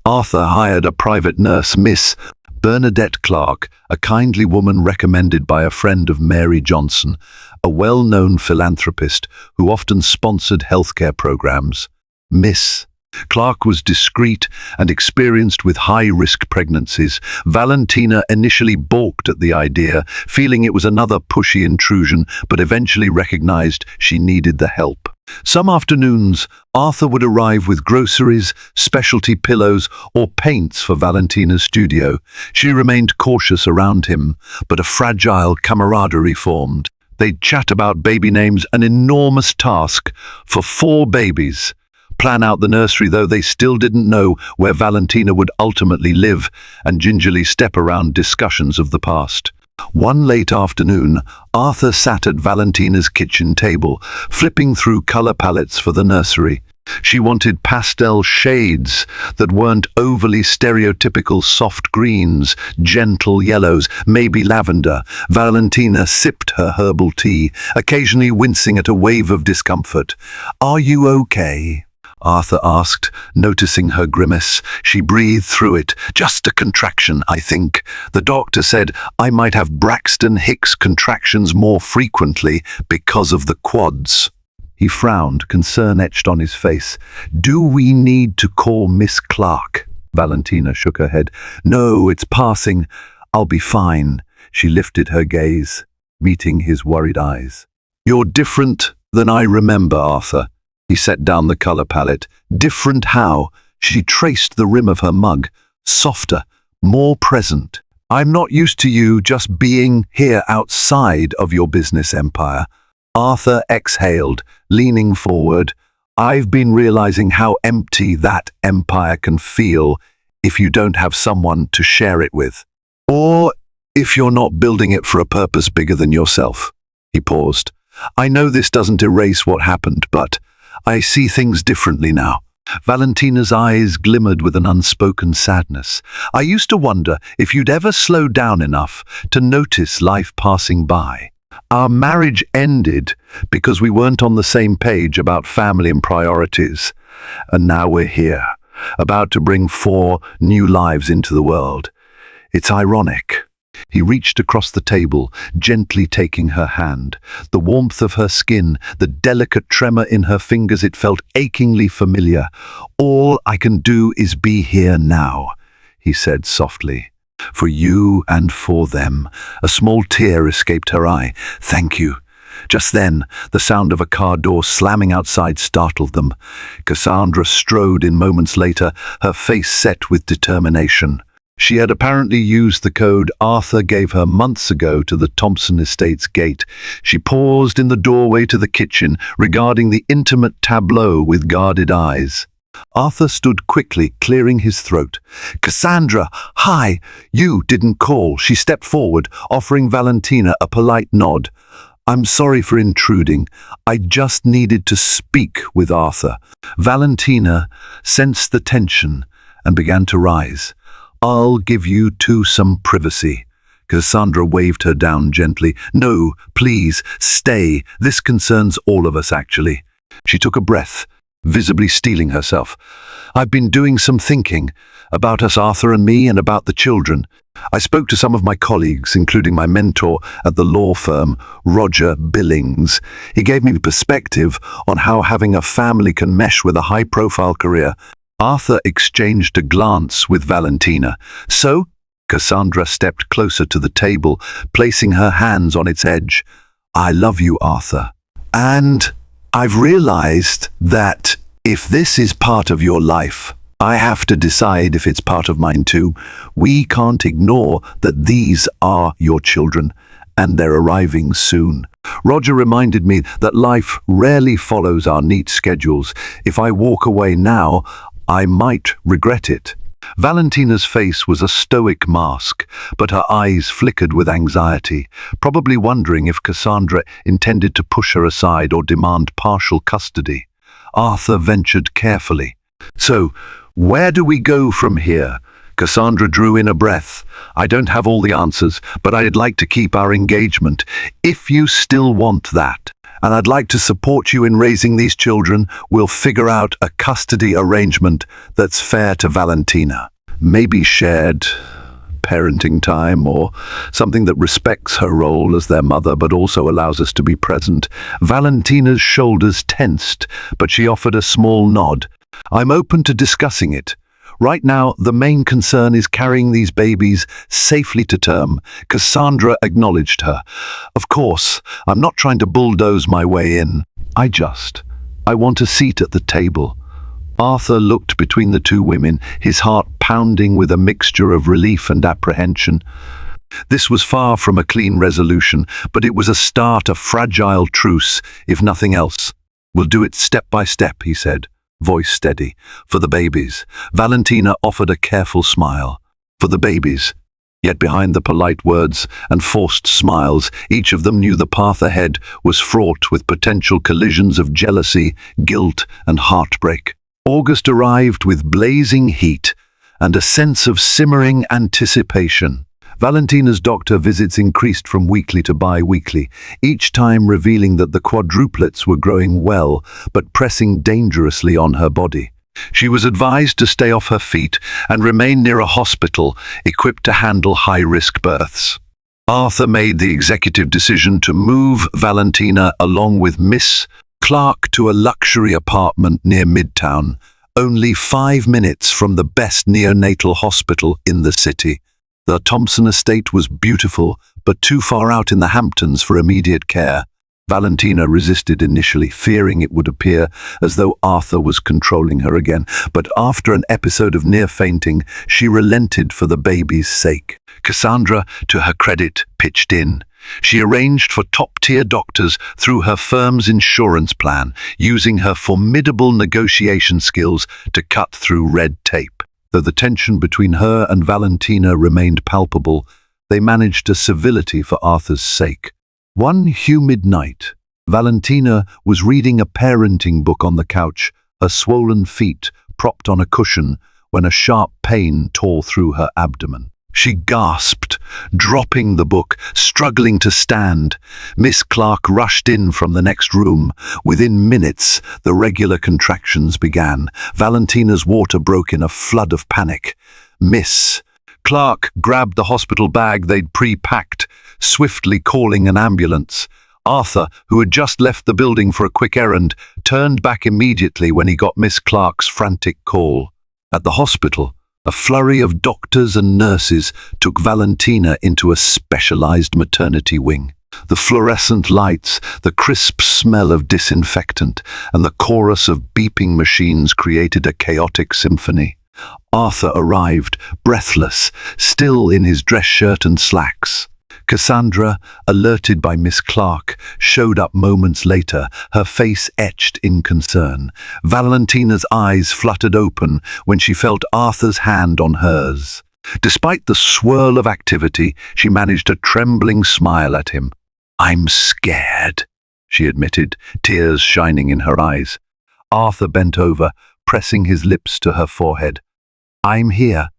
Arthur hired a private nurse, Miss Bernadette Clark, a kindly woman recommended by a friend of Mary Johnson, a well-known philanthropist who often sponsored healthcare programs. Miss Clark was discreet and experienced with high-risk pregnancies. Valentina initially balked at the idea, feeling it was another pushy intrusion, but eventually recognized she needed the help. Some afternoons, Arthur would arrive with groceries, specialty pillows, or paints for Valentina's studio. She remained cautious around him, but a fragile camaraderie formed. They'd chat about baby names, an enormous task for 4 babies. Plan out the nursery, though they still didn't know where Valentina would ultimately live, and gingerly step around discussions of the past. One late afternoon, Arthur sat at Valentina's kitchen table, flipping through color palettes for the nursery. She wanted pastel shades that weren't overly stereotypical soft greens, gentle yellows, maybe lavender. Valentina sipped her herbal tea, occasionally wincing at a wave of discomfort. "Are you okay?" Arthur asked, noticing her grimace. She breathed through it. "Just a contraction, I think. The doctor said I might have Braxton Hicks contractions more frequently because of the quads." He frowned, concern etched on his face. "Do we need to call Miss Clark?" Valentina shook her head. "No, it's passing. I'll be fine." She lifted her gaze, meeting his worried eyes. "You're different than I remember, Arthur." He set down the color palette. "Different how?" She traced the rim of her mug. "Softer, more present. I'm not used to you just being here outside of your business empire." Arthur exhaled, leaning forward. "I've been realizing how empty that empire can feel if you don't have someone to share it with. Or if you're not building it for a purpose bigger than yourself." He paused. "I know this doesn't erase what happened, but I see things differently now." Valentina's eyes glimmered with an unspoken sadness. "I used to wonder if you'd ever slow down enough to notice life passing by. Our marriage ended because we weren't on the same page about family and priorities. And now we're here, about to bring 4 new lives into the world. It's ironic." He reached across the table, gently taking her hand. The warmth of her skin, the delicate tremor in her fingers, it felt achingly familiar. "All I can do is be here now," he said softly. "For you and for them." A small tear escaped her eye. "Thank you. Just then, the sound of a car door slamming outside startled them. Cassandra strode in moments later, her face set with determination. She had apparently used the code Arthur gave her months ago to the Thompson Estates gate. She paused in the doorway to the kitchen, regarding the intimate tableau with guarded eyes. Arthur stood quickly, clearing his throat. "Cassandra, hi! You didn't call." She stepped forward, offering Valentina a polite nod. "I'm sorry for intruding. I just needed to speak with Arthur." Valentina sensed the tension and began to rise. "I'll give you two some privacy." Cassandra waved her down gently. "No, please, stay. This concerns all of us, actually." She took a breath, visibly steeling herself. "I've been doing some thinking about us, Arthur and me, and about the children. I spoke to some of my colleagues, including my mentor at the law firm, Roger Billings. He gave me perspective on how having a family can mesh with a high-profile career." Arthur exchanged a glance with Valentina. "So?" Cassandra stepped closer to the table, placing her hands on its edge. "I love you, Arthur. And I've realized that if this is part of your life, I have to decide if it's part of mine too. We can't ignore that these are your children, and they're arriving soon." Roger reminded me that life rarely follows our neat schedules. If I walk away now, I might regret it. Valentina's face was a stoic mask, but her eyes flickered with anxiety, probably wondering if Cassandra intended to push her aside or demand partial custody. Arthur ventured carefully. "So, where do we go from here?" Cassandra drew in a breath. "I don't have all the answers, but I'd like to keep our engagement, if you still want that. And I'd like to support you in raising these children. We'll figure out a custody arrangement that's fair to Valentina. Maybe shared parenting time or something that respects her role as their mother but also allows us to be present." Valentina's shoulders tensed, but she offered a small nod. "I'm open to discussing it. Right now, the main concern is carrying these babies safely to term." Cassandra acknowledged her. "Of course, I'm not trying to bulldoze my way in. I want a seat at the table." Arthur looked between the two women, his heart pounding with a mixture of relief and apprehension. This was far from a clean resolution, but it was a start, a fragile truce, if nothing else. "We'll do it step by step," he said, voice steady. "For the babies." Valentina offered a careful smile. "For the babies." Yet behind the polite words and forced smiles, each of them knew the path ahead was fraught with potential collisions of jealousy, guilt, and heartbreak. August arrived with blazing heat and a sense of simmering anticipation. Valentina's doctor visits increased from weekly to bi-weekly, each time revealing that the quadruplets were growing well, but pressing dangerously on her body. She was advised to stay off her feet and remain near a hospital equipped to handle high-risk births. Arthur made the executive decision to move Valentina along with Miss Clark to a luxury apartment near Midtown, only 5 minutes from the best neonatal hospital in the city. The Thompson estate was beautiful, but too far out in the Hamptons for immediate care. Valentina resisted initially, fearing it would appear as though Arthur was controlling her again, but after an episode of near fainting, she relented for the baby's sake. Cassandra, to her credit, pitched in. She arranged for top-tier doctors through her firm's insurance plan, using her formidable negotiation skills to cut through red tape. Though the tension between her and Valentina remained palpable, they managed a civility for Arthur's sake. One humid night, Valentina was reading a parenting book on the couch, her swollen feet propped on a cushion, when a sharp pain tore through her abdomen. She gasped, dropping the book, struggling to stand. Miss Clark rushed in from the next room. Within minutes, the regular contractions began. Valentina's water broke in a flood of panic. Miss Clark grabbed the hospital bag they'd pre-packed, swiftly calling an ambulance. Arthur, who had just left the building for a quick errand, turned back immediately when he got Miss Clark's frantic call. At the hospital, a flurry of doctors and nurses took Valentina into a specialized maternity wing. The fluorescent lights, the crisp smell of disinfectant, and the chorus of beeping machines created a chaotic symphony. Arthur arrived, breathless, still in his dress shirt and slacks. Cassandra, alerted by Miss Clark, showed up moments later, her face etched in concern. Valentina's eyes fluttered open when she felt Arthur's hand on hers. Despite the swirl of activity, she managed a trembling smile at him. "I'm scared," she admitted, tears shining in her eyes. Arthur bent over, pressing his lips to her forehead. "I'm here."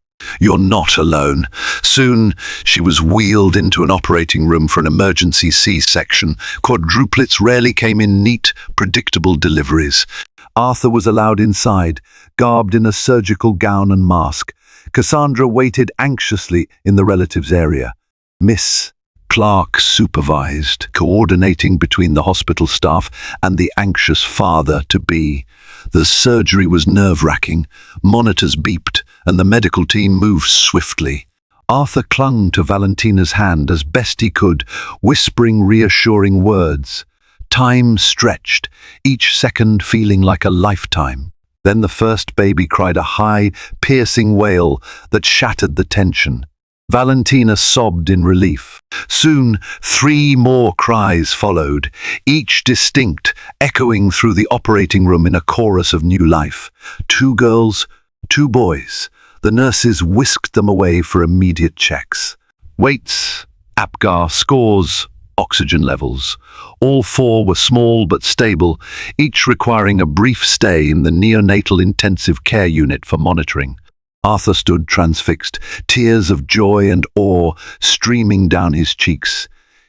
"You're not alone." Soon, she was wheeled into an operating room for an emergency C-section. Quadruplets rarely came in neat, predictable deliveries. Arthur was allowed inside, garbed in a surgical gown and mask. Cassandra waited anxiously in the relatives' area. Miss Clark supervised, coordinating between the hospital staff and the anxious father-to-be. The surgery was nerve-wracking, monitors beeped, and the medical team moved swiftly. Arthur clung to Valentina's hand as best he could, whispering reassuring words. Time stretched, each second feeling like a lifetime. Then the first baby cried a high, piercing wail that shattered the tension. Valentina sobbed in relief. Soon, 3 more cries followed, each distinct, echoing through the operating room in a chorus of new life. 2 girls, 2 boys. The nurses whisked them away for immediate checks. Weights, APGAR scores, oxygen levels. All 4 were small but stable, each requiring a brief stay in the neonatal intensive care unit for monitoring. Arthur stood transfixed, tears of joy and awe streaming down his cheeks.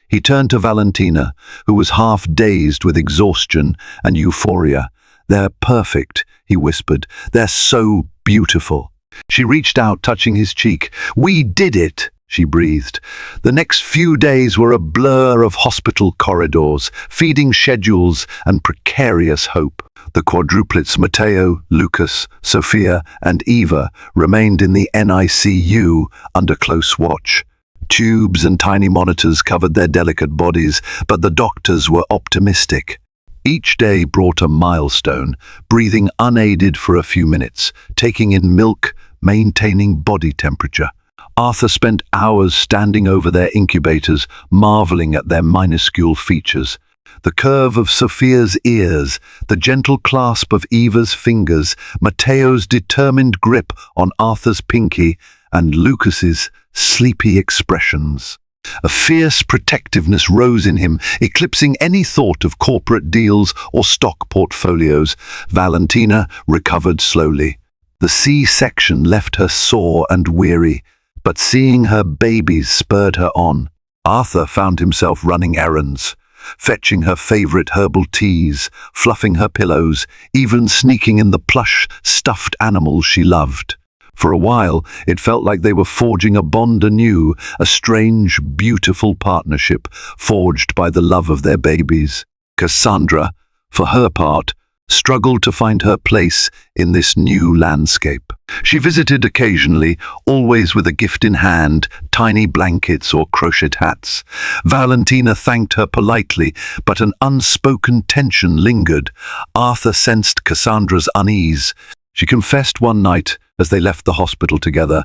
He turned to Valentina, who was half dazed with exhaustion and euphoria. "They're perfect," he whispered. "They're so beautiful." She reached out, touching his cheek. "We did it," she breathed. The next few days were a blur of hospital corridors, feeding schedules, and precarious hope. The quadruplets Matteo, Lucas, Sophia, and Eva remained in the NICU under close watch. Tubes and tiny monitors covered their delicate bodies, but the doctors were optimistic. Each day brought a milestone, breathing unaided for a few minutes, taking in milk, maintaining body temperature. Arthur spent hours standing over their incubators, marveling at their minuscule features. The curve of Sophia's ears, the gentle clasp of Eva's fingers, Matteo's determined grip on Arthur's pinky, and Lucas's sleepy expressions. A fierce protectiveness rose in him, eclipsing any thought of corporate deals or stock portfolios. Valentina recovered slowly. The C-section left her sore and weary, but seeing her babies spurred her on. Arthur found himself running errands, fetching her favorite herbal teas, fluffing her pillows, even sneaking in the plush, stuffed animals she loved. For a while, it felt like they were forging a bond anew, a strange, beautiful partnership forged by the love of their babies. Cassandra, for her part, struggled to find her place in this new landscape. She visited occasionally, always with a gift in hand, tiny blankets or crocheted hats. Valentina thanked her politely, but an unspoken tension lingered. Arthur sensed Cassandra's unease. She confessed one night as they left the hospital together,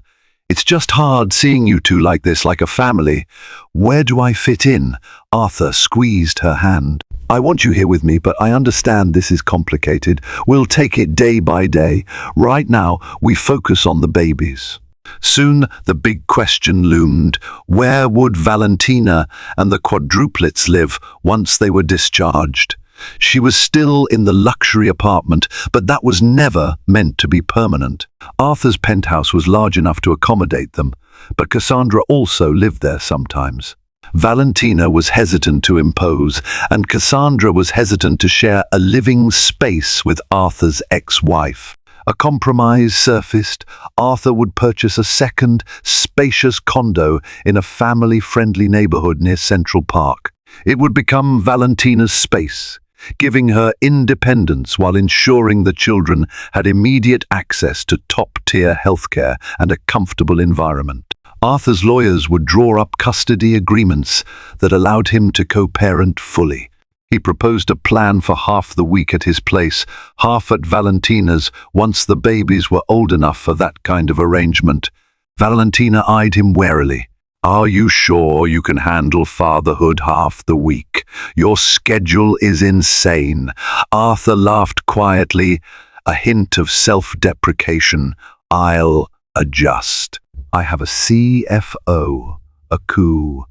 "It's just hard seeing you two like this, like a family." "Where do I fit in?" Arthur squeezed her hand. "I want you here with me, but I understand this is complicated. We'll take it day by day. Right now, we focus on the babies." Soon, the big question loomed. Where would Valentina and the quadruplets live once they were discharged? She was still in the luxury apartment, but that was never meant to be permanent. Arthur's penthouse was large enough to accommodate them, but Cassandra also lived there sometimes. Valentina was hesitant to impose, and Cassandra was hesitant to share a living space with Arthur's ex-wife. A compromise surfaced. Arthur would purchase a second, spacious condo in a family-friendly neighborhood near Central Park. It would become Valentina's space, giving her independence while ensuring the children had immediate access to top-tier healthcare and a comfortable environment. Arthur's lawyers would draw up custody agreements that allowed him to co-parent fully. He proposed a plan for half the week at his place, half at Valentina's once the babies were old enough for that kind of arrangement. Valentina eyed him warily. "Are you sure you can handle fatherhood half the week? Your schedule is insane." Arthur laughed quietly, a hint of self-deprecation. "I'll adjust. I have a CFO, a coup,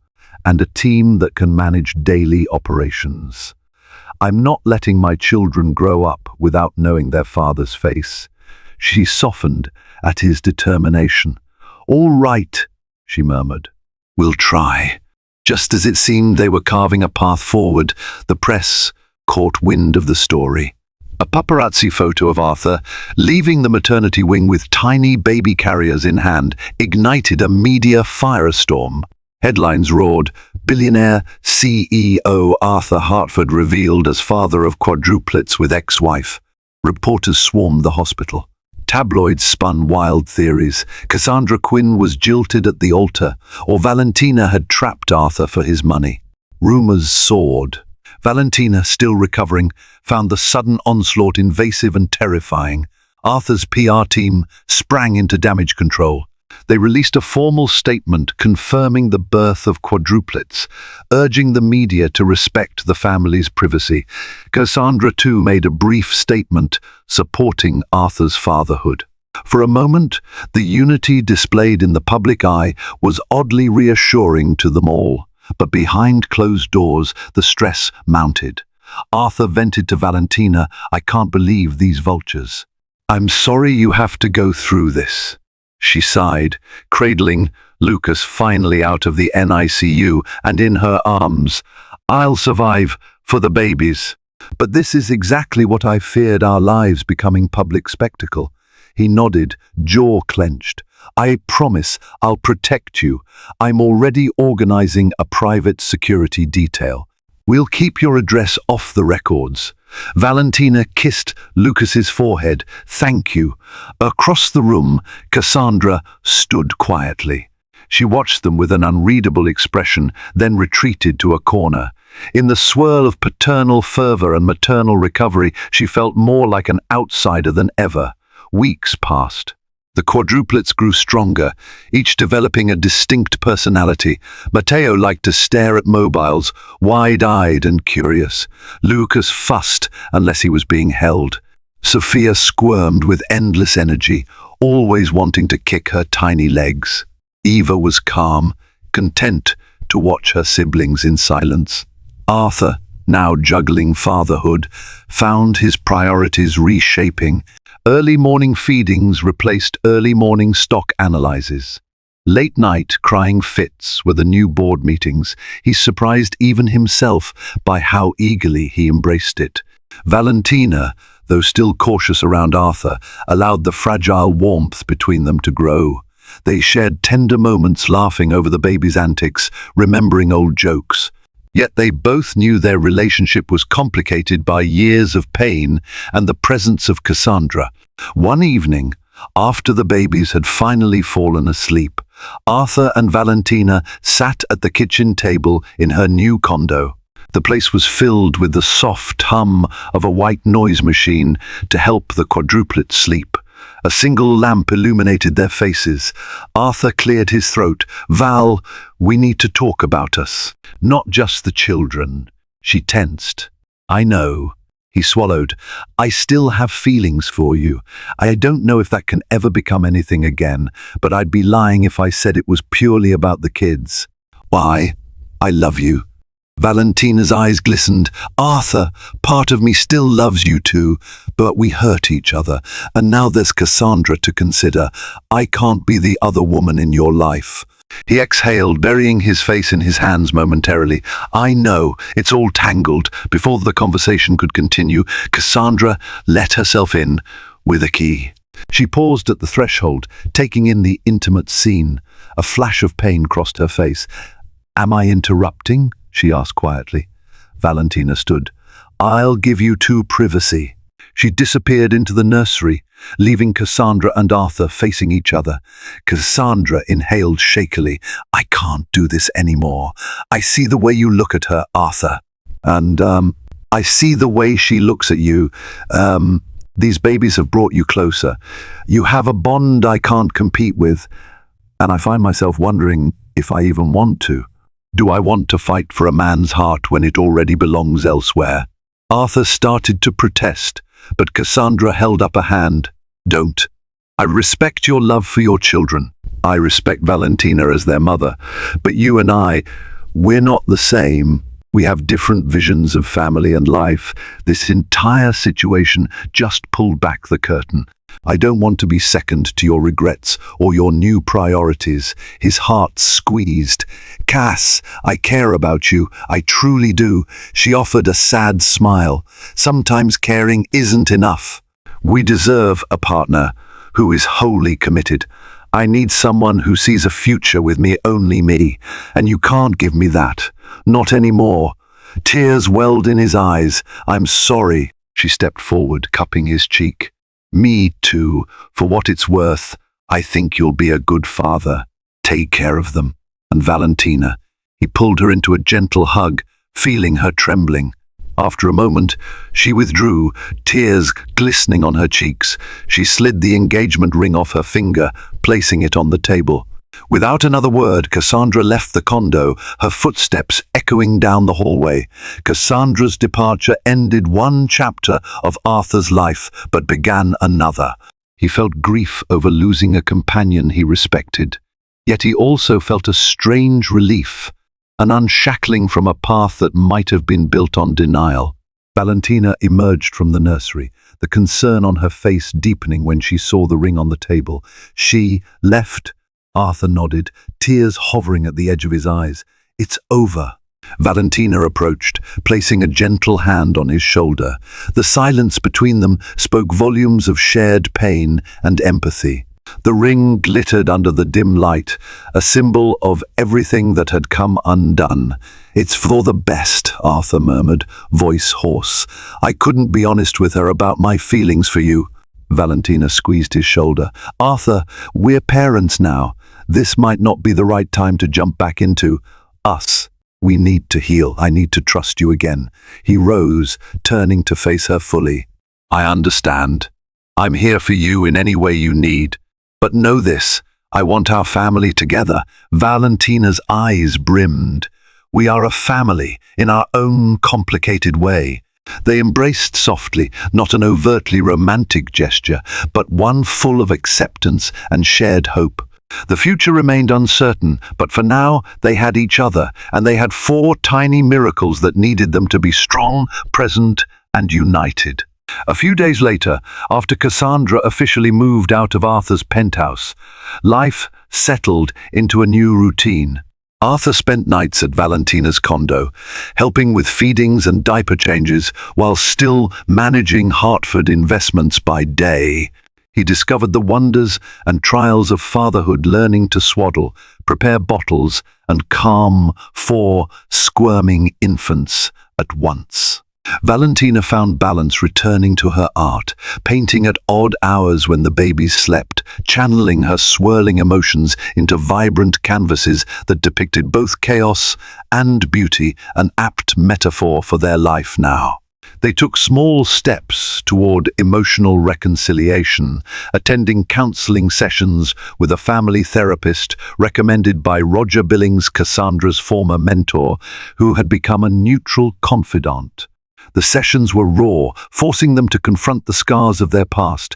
and a team that can manage daily operations. I'm not letting my children grow up without knowing their father's face." She softened at his determination. "All right," she murmured. "We'll try." Just as it seemed they were carving a path forward, the press caught wind of the story. A paparazzi photo of Arthur leaving the maternity wing with tiny baby carriers in hand ignited a media firestorm. Headlines roared, "Billionaire CEO Arthur Hartford revealed as father of quadruplets with ex-wife." Reporters swarmed the hospital. Tabloids spun wild theories. Cassandra Quinn was jilted at the altar, or Valentina had trapped Arthur for his money. Rumors soared. Valentina, still recovering, found the sudden onslaught invasive and terrifying. Arthur's PR team sprang into damage control. They released a formal statement confirming the birth of quadruplets, urging the media to respect the family's privacy. Cassandra, too, made a brief statement supporting Arthur's fatherhood. For a moment, the unity displayed in the public eye was oddly reassuring to them all. But behind closed doors, the stress mounted. Arthur vented to Valentina, "I can't believe these vultures. I'm sorry you have to go through this." She sighed, cradling Lucas finally out of the NICU and in her arms. "I'll survive for the babies. But this is exactly what I feared, our lives becoming public spectacle." He nodded, jaw clenched. "I promise I'll protect you. I'm already organizing a private security detail. We'll keep your address off the records." Valentina kissed Lucas's forehead. "Thank you." Across the room, Cassandra stood quietly. She watched them with an unreadable expression, then retreated to a corner. In the swirl of paternal fervor and maternal recovery, she felt more like an outsider than ever. Weeks passed. The quadruplets grew stronger, each developing a distinct personality. Matteo liked to stare at mobiles, wide-eyed and curious. Lucas fussed unless he was being held. Sophia squirmed with endless energy, always wanting to kick her tiny legs. Eva was calm, content to watch her siblings in silence. Arthur, now juggling fatherhood, found his priorities reshaping. Early morning feedings replaced early morning stock analyses. Late night crying fits were the new board meetings. He surprised even himself by how eagerly he embraced it. Valentina, though still cautious around Arthur, allowed the fragile warmth between them to grow. They shared tender moments laughing over the baby's antics, remembering old jokes. Yet they both knew their relationship was complicated by years of pain and the presence of Cassandra. One evening, after the babies had finally fallen asleep, Arthur and Valentina sat at the kitchen table in her new condo. The place was filled with the soft hum of a white noise machine to help the quadruplets sleep. A single lamp illuminated their faces. Arthur cleared his throat. "Val, we need to talk about us. Not just the children." She tensed. "I know." He swallowed. "I still have feelings for you. I don't know if that can ever become anything again, but I'd be lying if I said it was purely about the kids." "Why? I love you." Valentina's eyes glistened. "Arthur, part of me still loves you too, but we hurt each other, and now there's Cassandra to consider. I can't be the other woman in your life." He exhaled, burying his face in his hands momentarily. "I know, it's all tangled." Before the conversation could continue, Cassandra let herself in with a key. She paused at the threshold, taking in the intimate scene. A flash of pain crossed her face. "Am I interrupting?" she asked quietly. Valentina stood. "I'll give you two privacy." She disappeared into the nursery, leaving Cassandra and Arthur facing each other. Cassandra inhaled shakily. "I can't do this anymore. I see the way you look at her, Arthur. And, I see the way she looks at you. These babies have brought you closer. You have a bond I can't compete with. And I find myself wondering if I even want to. Do I want to fight for a man's heart when it already belongs elsewhere?" Arthur started to protest, but Cassandra held up a hand. "Don't. I respect your love for your children. I respect Valentina as their mother. But you and we're not the same. We have different visions of family and life. This entire situation just pulled back the curtain. I don't want to be second to your regrets or your new priorities." His heart squeezed. "Cass, I care about you. I truly do." She offered a sad smile. "Sometimes caring isn't enough. We deserve a partner who is wholly committed. I need someone who sees a future with me, only me. And you can't give me that. Not anymore." Tears welled in his eyes. "I'm sorry." She stepped forward, cupping his cheek. "Me too. For what it's worth, I think you'll be a good father. Take care of them. And Valentina." He pulled her into a gentle hug, feeling her trembling. After a moment, she withdrew, tears glistening on her cheeks. She slid the engagement ring off her finger, placing it on the table. Without another word, Cassandra left the condo, her footsteps echoing down the hallway. Cassandra's departure ended one chapter of Arthur's life, but began another. He felt grief over losing a companion he respected. Yet he also felt a strange relief, an unshackling from a path that might have been built on denial. Valentina emerged from the nursery, the concern on her face deepening when she saw the ring on the table. "She left?" Arthur nodded, tears hovering at the edge of his eyes. "It's over." Valentina approached, placing a gentle hand on his shoulder. The silence between them spoke volumes of shared pain and empathy. The ring glittered under the dim light, a symbol of everything that had come undone. "It's for the best," Arthur murmured, voice hoarse. "I couldn't be honest with her about my feelings for you." Valentina squeezed his shoulder. "Arthur, we're parents now. This might not be the right time to jump back into us. We need to heal. I need to trust you again." He rose, turning to face her fully. "I understand. I'm here for you in any way you need. But know this, I want our family together." Valentina's eyes brimmed. "We are a family in our own complicated way." They embraced softly, not an overtly romantic gesture, but one full of acceptance and shared hope. The future remained uncertain, but for now they had each other, and they had 4 tiny miracles that needed them to be strong, present, and united. A few days later, after Cassandra officially moved out of Arthur's penthouse, life settled into a new routine. Arthur spent nights at Valentina's condo, helping with feedings and diaper changes while still managing Hartford investments by day. He discovered the wonders and trials of fatherhood, learning to swaddle, prepare bottles, and calm 4 squirming infants at once. Valentina found balance returning to her art, painting at odd hours when the babies slept, channeling her swirling emotions into vibrant canvases that depicted both chaos and beauty, an apt metaphor for their life now. They took small steps toward emotional reconciliation, attending counseling sessions with a family therapist recommended by Roger Billings, Cassandra's former mentor, who had become a neutral confidant. The sessions were raw, forcing them to confront the scars of their past.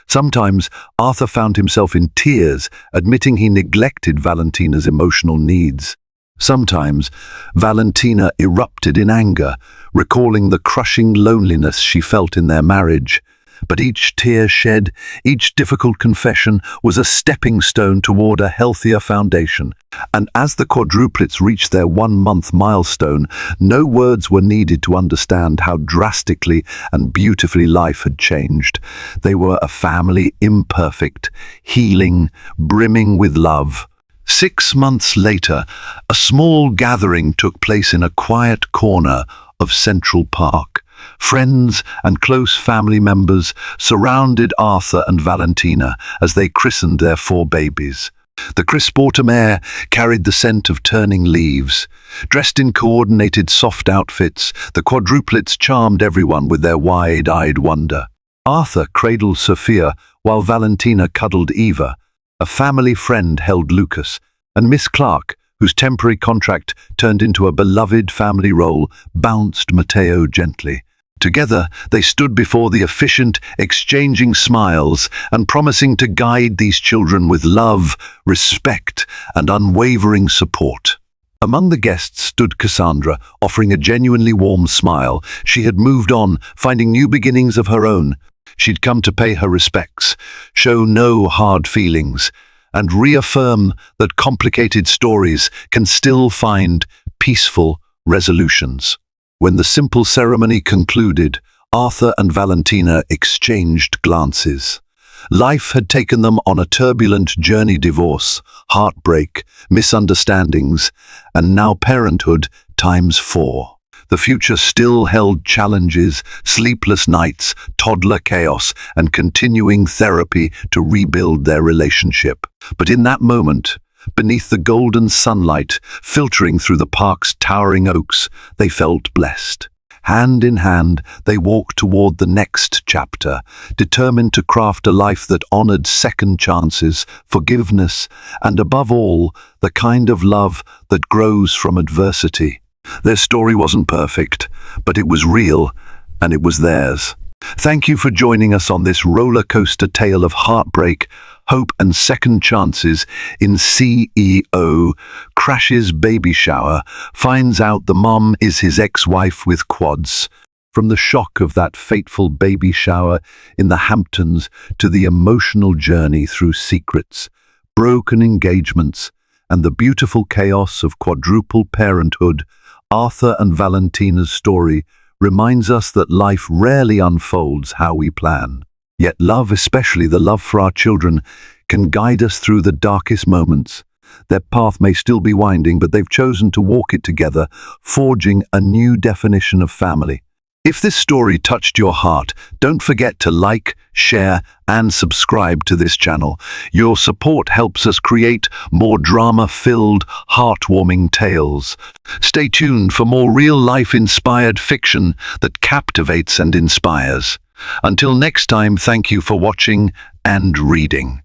Sometimes Arthur found himself in tears, admitting he neglected Valentina's emotional needs. Sometimes Valentina erupted in anger, recalling the crushing loneliness she felt in their marriage. But each tear shed, each difficult confession was a stepping stone toward a healthier foundation. And as the quadruplets reached their 1-month milestone, no words were needed to understand how drastically and beautifully life had changed. They were a family imperfect, healing, brimming with love. 6 months later, a small gathering took place in a quiet corner of Central Park. Friends and close family members surrounded Arthur and Valentina as they christened their 4 babies. The crisp autumn air carried the scent of turning leaves. Dressed in coordinated soft outfits, the quadruplets charmed everyone with their wide-eyed wonder. Arthur cradled Sophia while Valentina cuddled Eva. A family friend held Lucas, and Miss Clark, whose temporary contract turned into a beloved family role, bounced Matteo gently. Together, they stood before the efficient, exchanging smiles and promising to guide these children with love, respect, and unwavering support. Among the guests stood Cassandra, offering a genuinely warm smile. She had moved on, finding new beginnings of her own. She'd come to pay her respects, show no hard feelings, and reaffirm that complicated stories can still find peaceful resolutions. When the simple ceremony concluded, Arthur and Valentina exchanged glances. Life had taken them on a turbulent journey: divorce, heartbreak, misunderstandings, and now parenthood times 4. The future still held challenges, sleepless nights, toddler chaos, and continuing therapy to rebuild their relationship. But in that moment, beneath the golden sunlight filtering through the park's towering oaks, they felt blessed. Hand in hand, they walked toward the next chapter, determined to craft a life that honored second chances, forgiveness, and above all, the kind of love that grows from adversity. Their story wasn't perfect, but it was real, and it was theirs. Thank you for joining us on this roller coaster tale of heartbreak, hope, and second chances in CEO crashes baby shower, finds out the mom is his ex-wife with quads. From the shock of that fateful baby shower in the Hamptons to the emotional journey through secrets, broken engagements, and the beautiful chaos of quadruple parenthood, Arthur and Valentina's story reminds us that life rarely unfolds how we plan. Yet love, especially the love for our children, can guide us through the darkest moments. Their path may still be winding, but they've chosen to walk it together, forging a new definition of family. If this story touched your heart, don't forget to like, share, and subscribe to this channel. Your support helps us create more drama-filled, heartwarming tales. Stay tuned for more real-life-inspired fiction that captivates and inspires. Until next time, thank you for watching and reading.